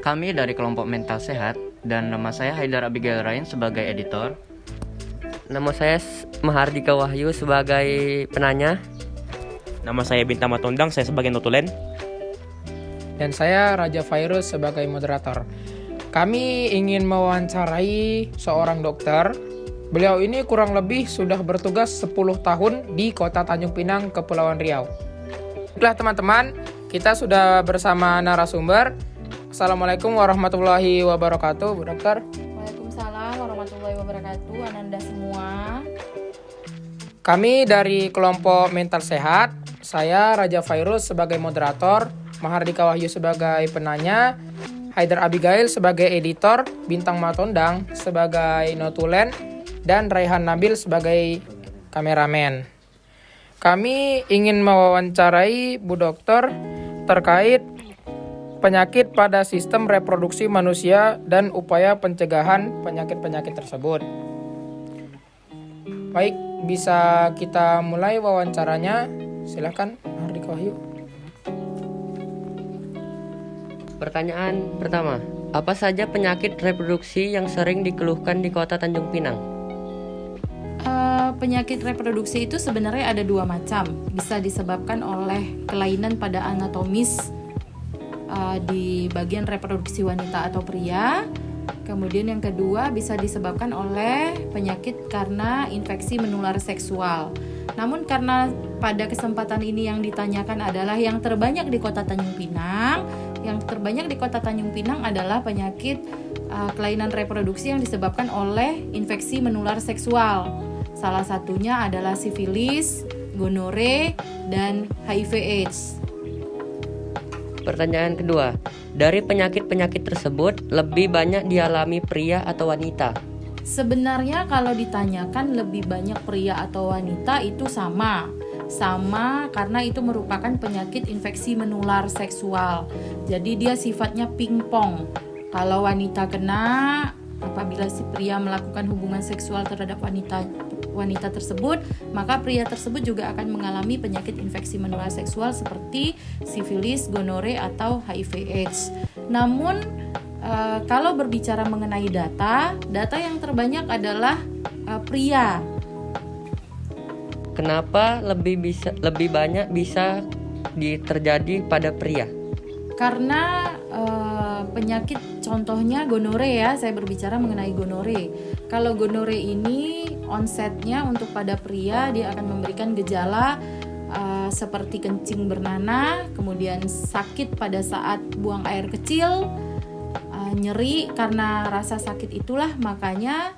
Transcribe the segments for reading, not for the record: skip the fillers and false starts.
Kami dari kelompok Mental Sehat dan nama saya Haidar Abigail Rain sebagai editor. Nama saya Mahardika Wahyu sebagai penanya. Nama saya Bintang Matondang, saya sebagai notulen. Dan saya Raja Fairuz sebagai moderator. Kami ingin mewawancarai seorang dokter. Beliau ini kurang lebih sudah bertugas 10 tahun di kota Tanjung Pinang, Kepulauan Riau. Baiklah teman-teman, kita sudah bersama narasumber. Assalamualaikum warahmatullahi wabarakatuh, Bu Dokter. Waalaikumsalam warahmatullahi wabarakatuh, Ananda semua. Kami dari kelompok Mental Sehat. Saya Raja Fairuz sebagai moderator, Mahardika Wahyu sebagai penanya, Haidar Abigail sebagai editor, Bintang Matondang sebagai notulen, dan Raihan Nabil sebagai kameramen. Kami ingin mewawancarai Bu Dokter terkait penyakit pada sistem reproduksi manusia dan upaya pencegahan penyakit-penyakit tersebut. Baik, bisa kita mulai wawancaranya. Silakan, Mahardika Wahyu. Pertanyaan pertama, apa saja penyakit reproduksi yang sering dikeluhkan di kota Tanjung Pinang? Penyakit reproduksi itu sebenarnya ada dua macam. Bisa disebabkan oleh kelainan pada anatomis di bagian reproduksi wanita atau pria. Kemudian yang kedua bisa disebabkan oleh penyakit karena infeksi menular seksual. Namun karena pada kesempatan ini yang ditanyakan adalah yang terbanyak di kota Tanjung Pinang, adalah penyakit kelainan reproduksi yang disebabkan oleh infeksi menular seksual. Salah satunya adalah sifilis, gonore, dan HIV/AIDS. Pertanyaan kedua, dari penyakit-penyakit tersebut lebih banyak dialami pria atau wanita? Sebenarnya kalau ditanyakan lebih banyak pria atau wanita itu sama karena itu merupakan penyakit infeksi menular seksual. Jadi dia sifatnya pingpong. Kalau wanita kena apabila si pria melakukan hubungan seksual terhadap wanita tersebut, maka pria tersebut juga akan mengalami penyakit infeksi menular seksual seperti sifilis, gonore, atau HIV/AIDS. Namun kalau berbicara mengenai data yang terbanyak adalah pria. Kenapa lebih banyak bisa terjadi pada pria? Karena penyakit contohnya gonore ya, saya berbicara mengenai gonore. Kalau gonore ini onsetnya untuk pada pria dia akan memberikan gejala seperti kencing bernanah, kemudian sakit pada saat buang air kecil, nyeri. Karena rasa sakit itulah makanya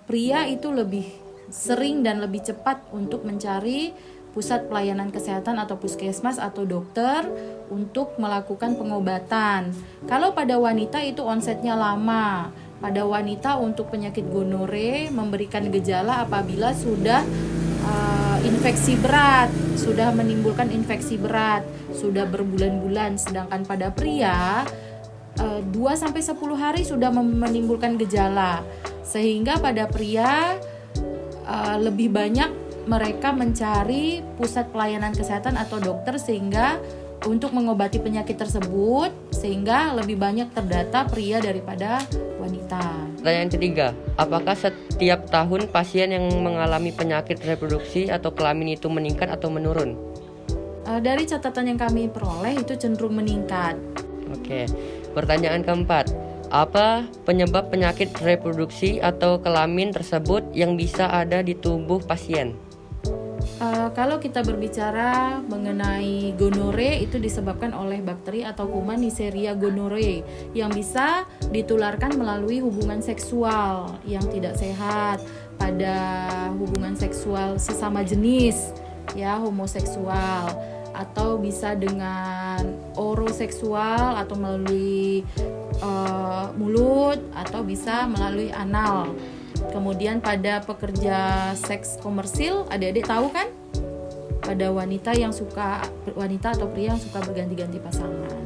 pria itu lebih sering dan lebih cepat untuk mencari pusat pelayanan kesehatan atau puskesmas atau dokter untuk melakukan pengobatan. Kalau pada wanita itu onsetnya lama. Pada wanita untuk penyakit gonore memberikan gejala apabila sudah infeksi berat, sudah menimbulkan infeksi berat, sudah berbulan-bulan. Sedangkan pada pria 2-10 hari sudah menimbulkan gejala. Sehingga pada pria lebih banyak mereka mencari pusat pelayanan kesehatan atau dokter sehingga untuk mengobati penyakit tersebut, sehingga lebih banyak terdata pria daripada wanita. Pertanyaan ketiga, apakah setiap tahun pasien yang mengalami penyakit reproduksi atau kelamin itu meningkat atau menurun? Dari catatan yang kami peroleh itu cenderung meningkat. Oke. Pertanyaan keempat, apa penyebab penyakit reproduksi atau kelamin tersebut yang bisa ada di tubuh pasien? Kalau kita berbicara mengenai gonore, itu disebabkan oleh bakteri atau kuman Neisseria gonorrhoeae yang bisa ditularkan melalui hubungan seksual yang tidak sehat pada hubungan seksual sesama jenis, ya, homoseksual, atau bisa dengan oroseksual atau melalui mulut, atau bisa melalui anal. Kemudian pada pekerja seks komersil, adik-adik tahu kan? Pada wanita atau pria yang suka berganti-ganti pasangan.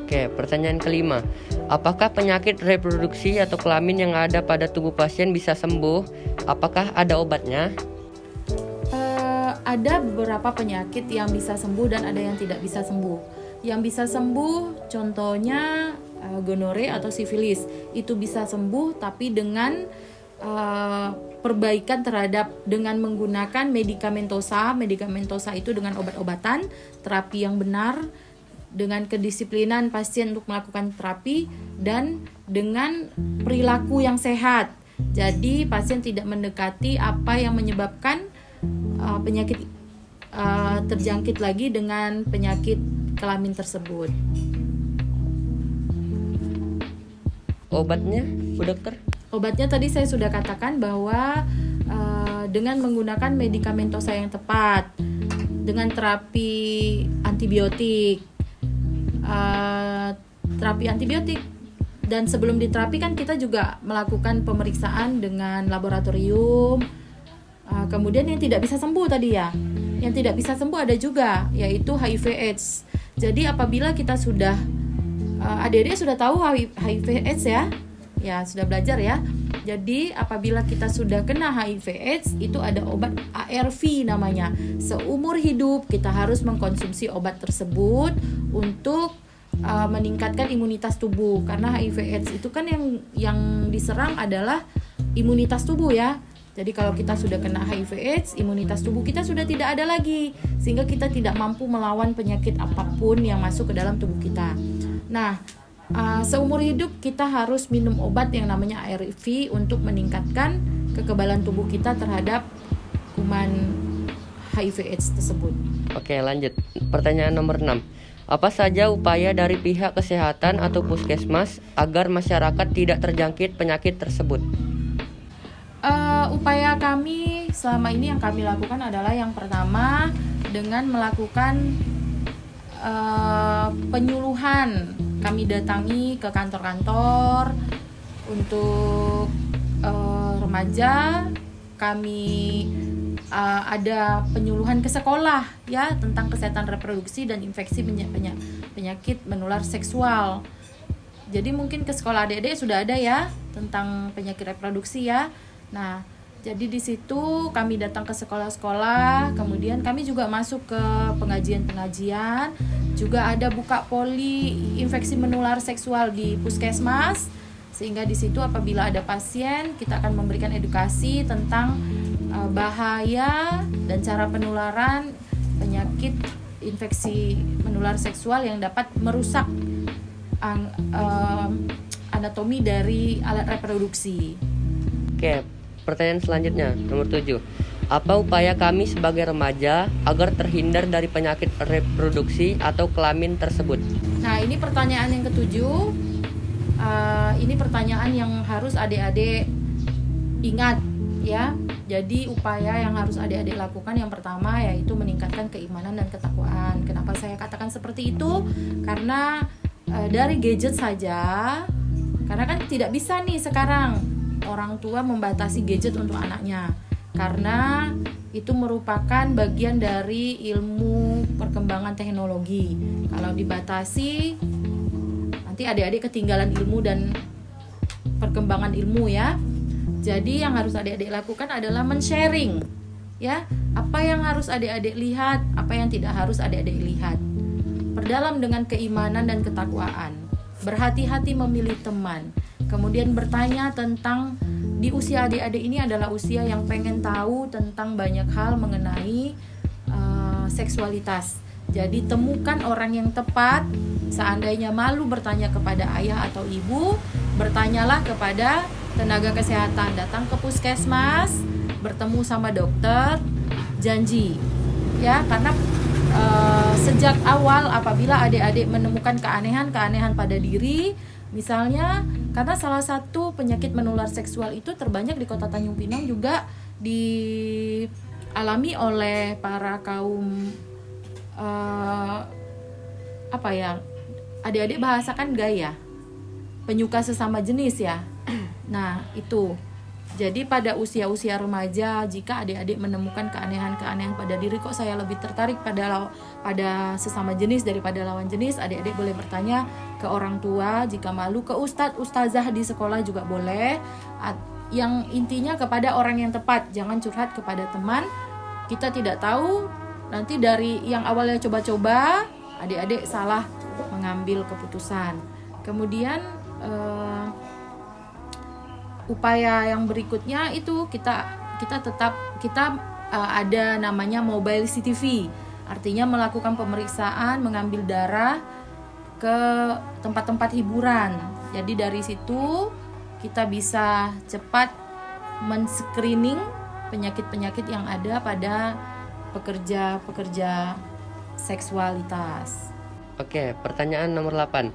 Oke, pertanyaan kelima. Apakah penyakit reproduksi atau kelamin yang ada pada tubuh pasien bisa sembuh? Apakah ada obatnya? Ada beberapa penyakit yang bisa sembuh dan ada yang tidak bisa sembuh. Yang bisa sembuh contohnya gonore atau sifilis. Itu bisa sembuh tapi dengan perbaikan terhadap dengan menggunakan medikamentosa. Medikamentosa itu dengan obat-obatan, terapi yang benar, dengan kedisiplinan pasien untuk melakukan terapi, dan dengan perilaku yang sehat. Jadi pasien tidak mendekati apa yang menyebabkan penyakit terjangkit lagi dengan penyakit kelamin tersebut. Obatnya, Bu Dokter? Obatnya tadi saya sudah katakan bahwa dengan menggunakan medikamentosa yang tepat, dengan terapi antibiotik, dan sebelum diterapi kan kita juga melakukan pemeriksaan dengan laboratorium. Kemudian yang tidak bisa sembuh tadi ya, yang tidak bisa sembuh ada juga, yaitu HIV/AIDS. Jadi apabila kita sudah adik-adik sudah tahu HIV/AIDS ya sudah belajar ya. Jadi apabila kita sudah kena HIV/AIDS, itu ada obat ARV namanya. Seumur hidup kita harus mengkonsumsi obat tersebut untuk meningkatkan imunitas tubuh, karena HIV/AIDS itu kan yang diserang adalah imunitas tubuh ya. Jadi kalau kita sudah kena HIV/AIDS, imunitas tubuh kita sudah tidak ada lagi, sehingga kita tidak mampu melawan penyakit apapun yang masuk ke dalam tubuh kita. Nah, seumur hidup kita harus minum obat yang namanya ARV untuk meningkatkan kekebalan tubuh kita terhadap kuman HIV/AIDS tersebut. Oke, lanjut. Pertanyaan nomor 6. Apa saja upaya dari pihak kesehatan atau puskesmas agar masyarakat tidak terjangkit penyakit tersebut? Upaya kami selama ini yang kami lakukan adalah yang pertama dengan melakukan penyuluhan. Kami datangi ke kantor-kantor untuk remaja. Kami ada penyuluhan ke sekolah ya tentang kesehatan reproduksi dan infeksi penyakit menular seksual. Jadi mungkin ke sekolah adik-adik sudah ada ya tentang penyakit reproduksi ya. Nah, jadi di situ kami datang ke sekolah-sekolah, kemudian kami juga masuk ke pengajian-pengajian, juga ada buka poli infeksi menular seksual di puskesmas, sehingga di situ apabila ada pasien kita akan memberikan edukasi tentang bahaya dan cara penularan penyakit infeksi menular seksual yang dapat merusak anatomi dari alat reproduksi. Oke, pertanyaan selanjutnya, nomor 7. Apa upaya kami sebagai remaja agar terhindar dari penyakit reproduksi atau kelamin tersebut? Nah, ini pertanyaan yang ketujuh. Ini pertanyaan yang harus adik-adik ingat ya. Jadi upaya yang harus adik-adik lakukan yang pertama yaitu meningkatkan keimanan dan ketakwaan. Kenapa saya katakan seperti itu? Karena dari gadget saja, karena kan tidak bisa nih sekarang orang tua membatasi gadget untuk anaknya, karena itu merupakan bagian dari ilmu perkembangan teknologi. Kalau dibatasi, nanti adik-adik ketinggalan ilmu dan perkembangan ilmu ya. Jadi yang harus adik-adik lakukan adalah men-sharing ya, apa yang harus adik-adik lihat, apa yang tidak harus adik-adik lihat. Perdalam dengan keimanan dan ketakwaan. Berhati-hati memilih teman. Kemudian bertanya tentang, di usia adik-adik ini adalah usia yang pengen tahu tentang banyak hal mengenai seksualitas. Jadi temukan orang yang tepat. Seandainya malu bertanya kepada ayah atau ibu, bertanyalah kepada tenaga kesehatan. Datang ke puskesmas, bertemu sama dokter, janji ya, karena sejak awal apabila adik-adik menemukan keanehan-keanehan pada diri, misalnya karena salah satu penyakit menular seksual itu terbanyak di Kota Tanjung Pinang juga dialami oleh para kaum adik-adik bahasakan gaya, penyuka sesama jenis ya. Nah itu, jadi pada usia-usia remaja, jika adik-adik menemukan keanehan-keanehan pada diri, kok saya lebih tertarik pada sesama jenis daripada lawan jenis, adik-adik boleh bertanya ke orang tua. Jika malu, ke ustadz, ustazah di sekolah juga boleh. Yang intinya kepada orang yang tepat, jangan curhat kepada teman. Kita tidak tahu, nanti dari yang awalnya coba-coba, adik-adik salah mengambil keputusan. Kemudian upaya yang berikutnya itu kita ada namanya mobile CTV, artinya melakukan pemeriksaan, mengambil darah ke tempat-tempat hiburan. Jadi dari situ kita bisa cepat men-screening penyakit-penyakit yang ada pada pekerja seksualitas. Oke, pertanyaan nomor 8.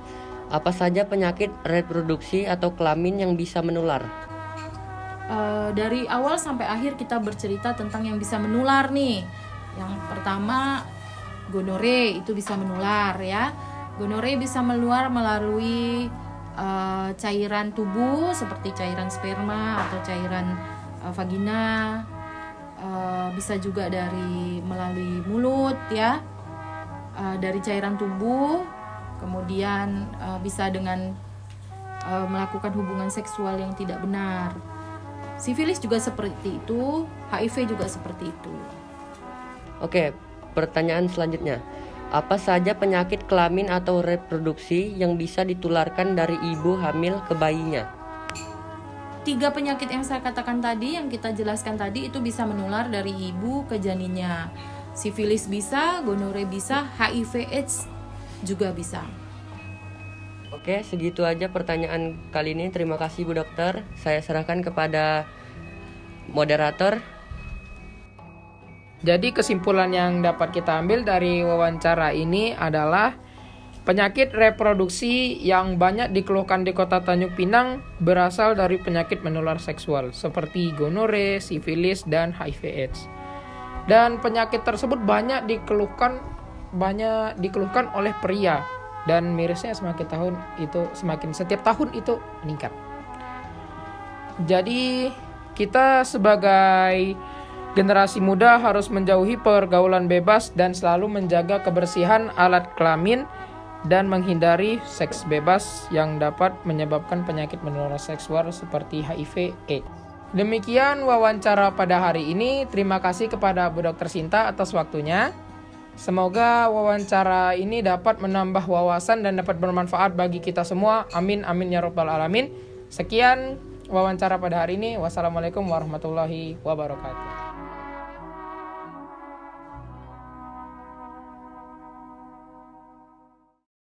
Apa saja penyakit reproduksi atau kelamin yang bisa menular? Dari awal sampai akhir kita bercerita tentang yang bisa menular nih. Yang pertama gonore, itu bisa menular ya. Gonore bisa menular melalui cairan tubuh seperti cairan sperma atau cairan vagina. Bisa juga melalui mulut ya. Dari cairan tubuh, kemudian bisa dengan melakukan hubungan seksual yang tidak benar. Sifilis juga seperti itu, HIV juga seperti itu. Oke, pertanyaan selanjutnya. Apa saja penyakit kelamin atau reproduksi yang bisa ditularkan dari ibu hamil ke bayinya? 3 penyakit yang saya katakan tadi, yang kita jelaskan tadi, itu bisa menular dari ibu ke janinnya. Sifilis bisa, gonore bisa, HIV AIDS juga bisa. Oke, segitu aja pertanyaan kali ini. Terima kasih Bu Dokter. Saya serahkan kepada moderator. Jadi kesimpulan yang dapat kita ambil dari wawancara ini adalah penyakit reproduksi yang banyak dikeluhkan di Kota Tanjung Pinang berasal dari penyakit menular seksual seperti gonore, sifilis, dan HIV/AIDS. Dan penyakit tersebut banyak dikeluhkan oleh pria, dan mirisnya setiap tahun itu meningkat. Jadi kita sebagai generasi muda harus menjauhi pergaulan bebas dan selalu menjaga kebersihan alat kelamin dan menghindari seks bebas yang dapat menyebabkan penyakit menular seksual seperti HIV/AIDS. Demikian wawancara pada hari ini. Terima kasih kepada Bu Dr. Sinta atas waktunya. Semoga wawancara ini dapat menambah wawasan dan dapat bermanfaat bagi kita semua. Amin, amin ya rabbal alamin. Sekian wawancara pada hari ini. Wassalamualaikum warahmatullahi wabarakatuh.